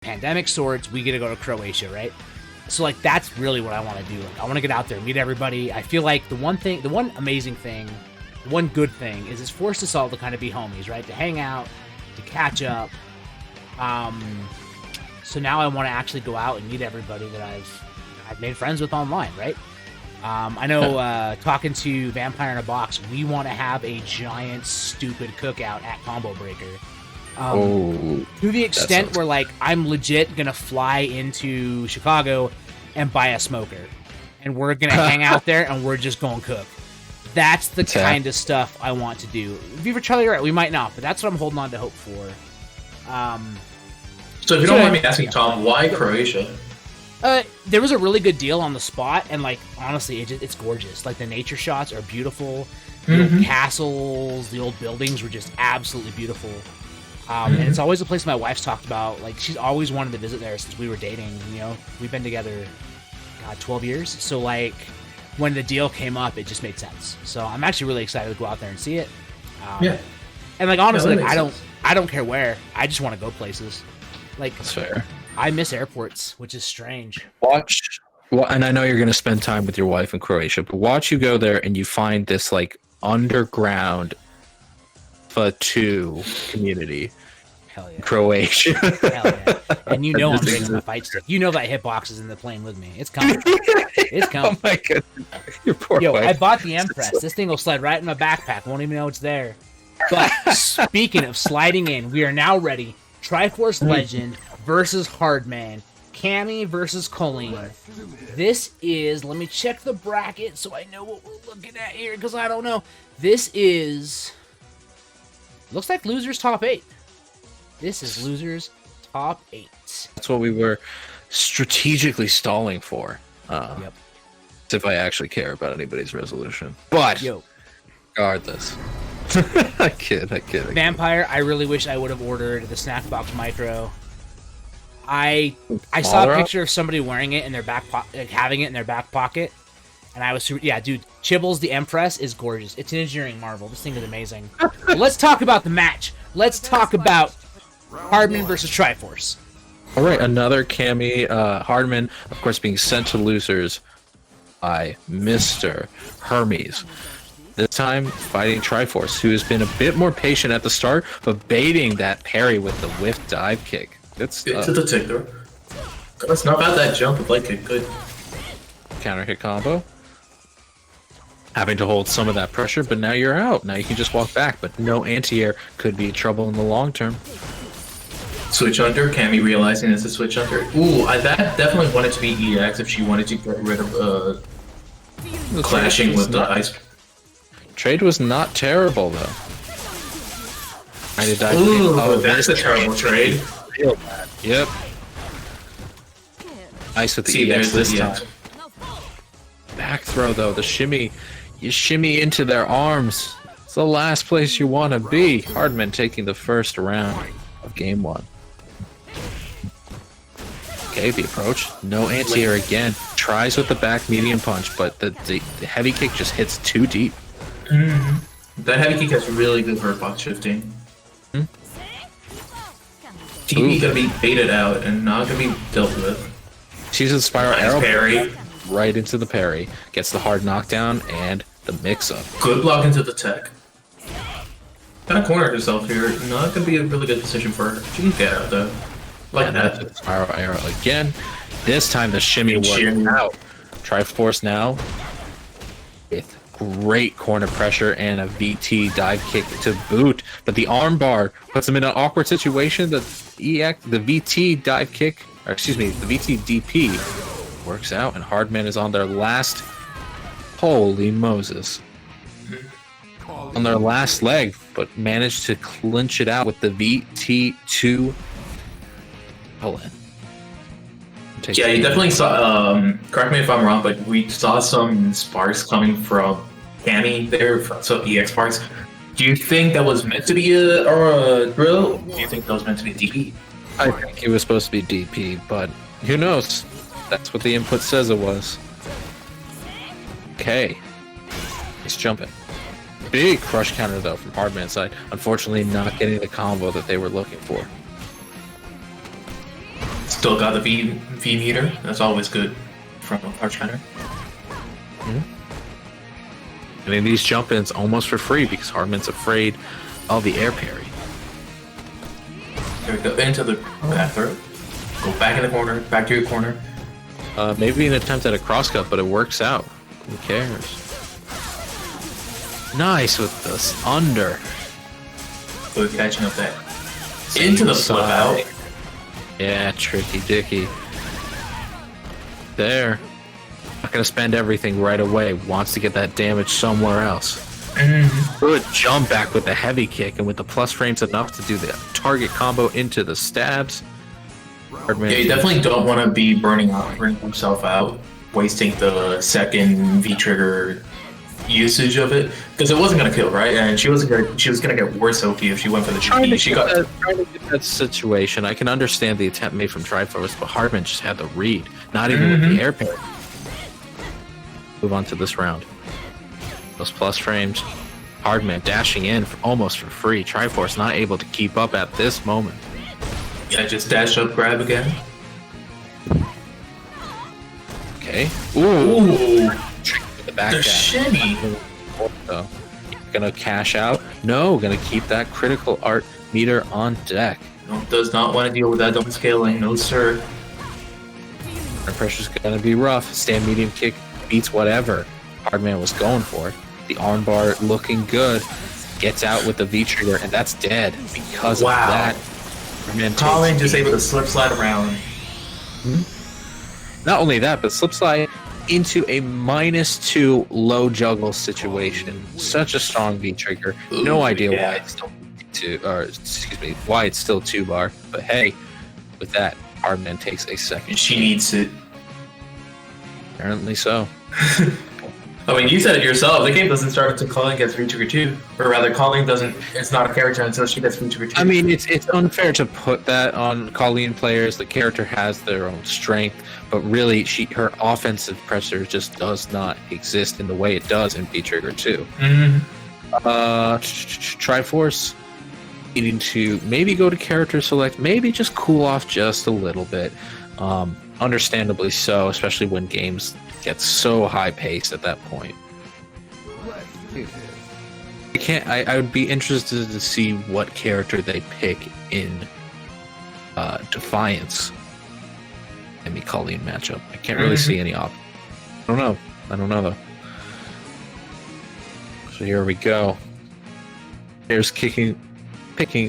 pandemic swords, we get to go to Croatia, right? So like that's really what I want to do. Like I want to get out there, meet everybody. I feel like the one amazing thing, the one good thing is it's forced us all to kind of be homies, right? To hang out, to catch up. So now I want to actually go out and meet everybody that I've made friends with online, right? I know talking to Vampire in a Box, we want to have a giant stupid cookout at Combo Breaker. To the extent where like I'm legit gonna fly into Chicago and buy a smoker, and we're gonna hang out there and we're just gonna cook. That's the kind of stuff I want to do. Viva Charlie, right? We might not, but that's what I'm holding on to hope for. So if you don't mind me asking, Tom, why Croatia? There was a really good deal on the spot, and like honestly, it's gorgeous. Like the nature shots are beautiful. The old castles, the old buildings were just absolutely beautiful. And it's always a place my wife's talked about. Like she's always wanted to visit there since we were dating. You know, we've been together, 12 years. So like when the deal came up, it just made sense. So I'm actually really excited to go out there and see it. And like honestly, like, I don't care where. I just want to go places. Like that's fair. I miss airports, which is strange. And I know you're going to spend time with your wife in Croatia, but watch you go there and you find this like underground F2 community. Hell yeah. Croatia. Hell yeah. And you know I'm bringing my fight stick. You know that hitbox is in the plane with me. It's coming. It's coming. Oh my goodness. Your poor wife. I bought the Empress. This thing will slide right in my backpack. Won't even know it's there. But speaking of sliding in, we are now ready. triforcelegend versus hardman. Cammy versus kolin. This is, let me check the bracket so I know what we're looking at here, because I don't know. This is, looks like losers top 8. This is losers top 8. That's what we were strategically stalling for. Yep. If I actually care about anybody's resolution. But, regardless. I kid. Vampire, I really wish I would have ordered the snack box micro. I saw a picture of somebody wearing it in their back having it in their back pocket, and I was super. Yeah, dude, Chibbles the Empress is gorgeous. It's an engineering marvel. This thing is amazing. But let's talk about the match. Let's talk about Hardman versus Triforce. All right, another Cammy. Hardman, of course, being sent to losers by Mr. Hermes. This time, fighting Triforce, who has been a bit more patient at the start, but baiting that parry with the whiff dive kick. It's to the ticker. Let's not about that jump of like a good counter hit combo. Having to hold some of that pressure, but now you're out. Now you can just walk back, but no anti-air could be trouble in the long term. Switch under, Cammy realizing it's a switch under. Ooh, that definitely wanted to be EX if she wanted to get rid of clashing with the ice. Trade was not terrible though. Ooh, that's a terrible trade. Yep. Ice with the EX this time. Back throw though, the shimmy. You shimmy into their arms. It's the last place you want to be. Hardman taking the first round of game 1. Okay, the approach. No anti-air again. Tries with the back medium punch, but the heavy kick just hits too deep. That heavy kick has really good hurtbox shifting. TV gonna be baited out and not gonna be dealt with. She's a spiral arrow parry right into the parry. Gets the hard knockdown and the mix-up. Good block into the tech. Kind of cornered herself here. Not gonna be a really good position for her. She can get out though. Like that. Spiral arrow again. This time the shimmy worked out. Triforce now with great corner pressure and a VT dive kick to boot, but the armbar puts him in an awkward situation. The VT dive kick, or excuse me, the VT DP works out, and Hardman is on their last. Holy Moses! On their last leg, but managed to clinch it out with the VT2. Kolin. Yeah, you definitely saw. Correct me if I'm wrong, but we saw some sparks coming from Cammy there, so EX sparks. Do you think that was meant to be a drill? Do you think that was meant to be DP? I think it was supposed to be DP, but who knows? That's what the input says it was. Okay, he's jumping. Big crush counter though from Hardman's side. Unfortunately, not getting the combo that they were looking for. Still got the V meter. That's always good from a Archfighter. And in these jump-ins almost for free because Hardman's afraid of the air parry. There we go. Into the back throw. Go back in the corner. Back to your corner. Maybe an attempt at a crosscut, but it works out. Who cares? Nice with this under. Good catching up that. Into the flip out. Yeah, tricky dicky. There. Not gonna spend everything right away. Wants to get that damage somewhere else. Good jump back with the heavy kick, and with the plus frames enough to do the target combo into the stabs. Yeah, you definitely don't want to be burning himself out, wasting the second V trigger usage of it, because it wasn't gonna kill, right? And she was gonna get worse OP if she went for the trying GP. Trying to get that situation. I can understand the attempt made from Triforce, but Hardman just had the read, not even with the air parry. Move on to this round. Those plus frames. Hardman dashing in almost for free. Triforce not able to keep up at this moment. Yeah, just dash up, grab again. Okay. Ooh. The back the shimmy. So, gonna cash out. No, gonna keep that critical art meter on deck. No, does not want to deal with that double scaling. No, sir. Our pressure's gonna be rough. Stand medium kick beats whatever Hardman was going for. The armbar looking good. Gets out with the V trigger, and that's dead because of that. Kolin just able to slip slide around. Not only that, but slip slide into a -2 low juggle situation. Such a strong V trigger. No idea why it's still why it's still 2-bar. But hey, with that, Hardman takes a second. She needs it. Apparently so. I mean, you said it yourself. The game doesn't start until Kolin gets V trigger 2, or rather, Kolin doesn't. It's not a character until she gets V trigger 2. I mean, it's unfair to put that on Kolin players. The character has their own strength, but really, her offensive pressure just does not exist in the way it does in V trigger 2. Triforce needing to maybe go to character select, maybe just cool off just a little bit. Understandably so, especially when games get so high paced at that point. I would be interested to see what character they pick in Defiance and the Kolin matchup. I can't really see any options. I don't know though. So here we go. There's picking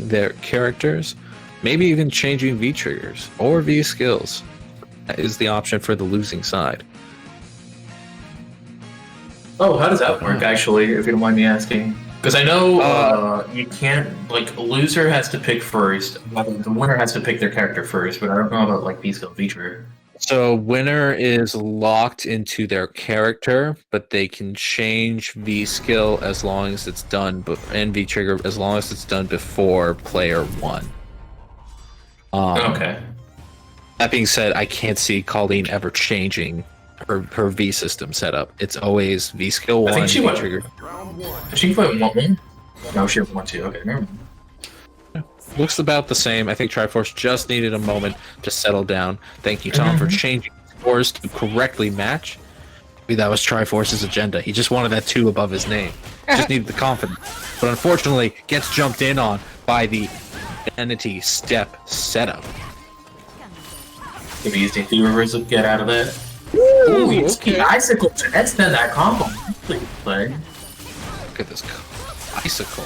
their characters, maybe even changing V triggers or V skills. That is the option for the losing side. Oh, how does that work, actually, if you don't mind me asking? Because I know you can't, like, a loser has to pick first, the winner has to pick their character first, but I don't know about, like, V-skill feature. So winner is locked into their character, but they can change V-skill as long as it's done, and V-trigger as long as it's done before player 1. Okay. That being said, I can't see Kolin ever changing her V system setup. It's always V skill 1. I think she went trigger. She went 1. No, she went 1 2. Okay, never mind. Looks about the same. I think Triforce just needed a moment to settle down. Thank you, Tom, for changing scores to correctly match. Maybe that was Triforce's agenda. He just wanted that 2 above his name. He just needed the confidence. But unfortunately, gets jumped in on by the identity step setup. Give me these two reverse get out of that. Ooh, okay. Icicle to extend that combo. Please play. Look at this icicle.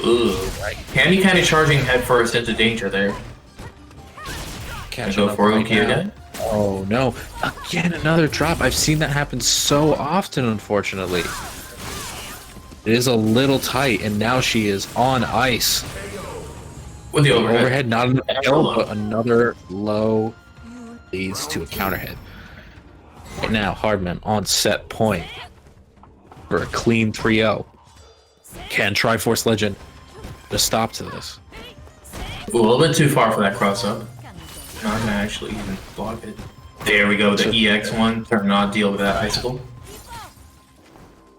Ooh, right. Cammy kind of charging headfirst into danger there. Can't go for Loki again. Oh no! Again, another drop. I've seen that happen so often, unfortunately. It is a little tight, and now she is on ice. With the overhead. Not another kill, but another low leads to a counterhit. Right now, Hardman on set point for a clean 3-0. Can triforcelegend put a stop to this? Ooh, a little bit too far for that cross up. Not gonna actually even block it. There we go, the EX one. Trying to not deal with that icicle.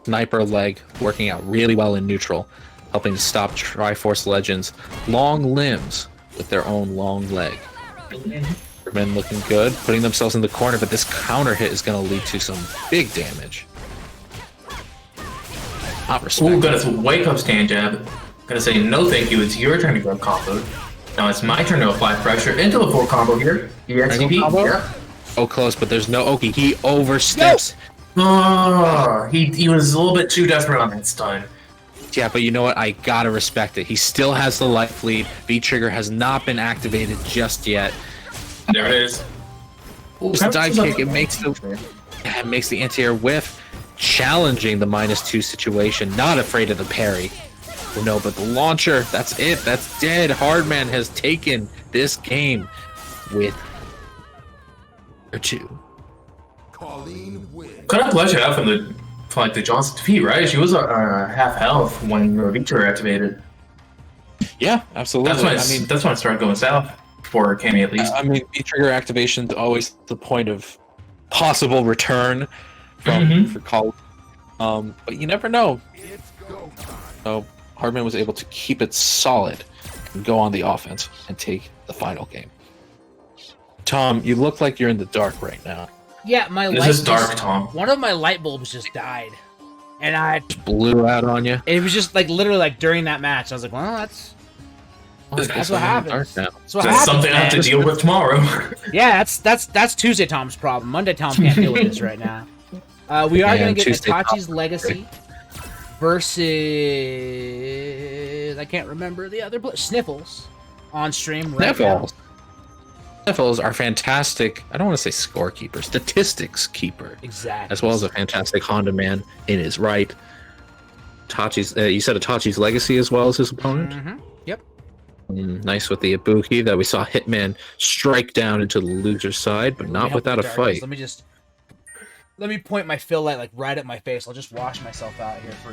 Sniper leg working out really well in neutral, helping to stop Triforcelegends' long limbs with their own long leg. Hardman looking good, putting themselves in the corner, but this counter hit is going to lead to some big damage. Not respect. Ooh, got his wake up stand jab. Gonna say no thank you, it's your turn to go combo. Now it's my turn to apply pressure into the 4 combo here. EXP, yeah. Oh, close, but there's no Oki. He oversteps. Oh, he was a little bit too desperate on that stun. Yeah, but you know what? I gotta respect it. He still has the life lead. V-Trigger has not been activated just yet. There it is. Ooh, the dive kick, it makes the anti-air whiff, challenging the -2 situation, not afraid of the parry. Oh, no, but the launcher, that's it, that's dead. Hardman has taken this game with 2. Kind of flush it out from the Johnson defeat, right? She was half health when Victor activated. Yeah, absolutely. That's when it started going south for Cammy at least. I mean, V-Trigger activation is always the point of possible return from for call. But you never know. So Hardman was able to keep it solid and go on the offense and take the final game. Tom, you look like you're in the dark right now. Yeah, This is dark, Tom. One of my light bulbs just died, and I Blew out on you. it was just like literally like during that match. I was like, well, that's what happens. That's what That's happens, something I have to man. deal with tomorrow. Yeah, that's Tuesday Tom's problem. Monday Tom can't deal with this right now. We are going to get Tuesday Itachi's Tom. Legacy versus I can't remember the other Sniffles on stream right now. Sniffles are fantastic. I don't want to say scorekeeper, statistics keeper, Exactly. as well as a fantastic Honda man in his right. Itachi's, you said Itachi's Legacy as well as his opponent. Yep. Nice with the Ibuki that we saw Hitman strike down into the loser's side, but not without a fight. Let me point my fill light like right at my face. I'll just wash myself out here for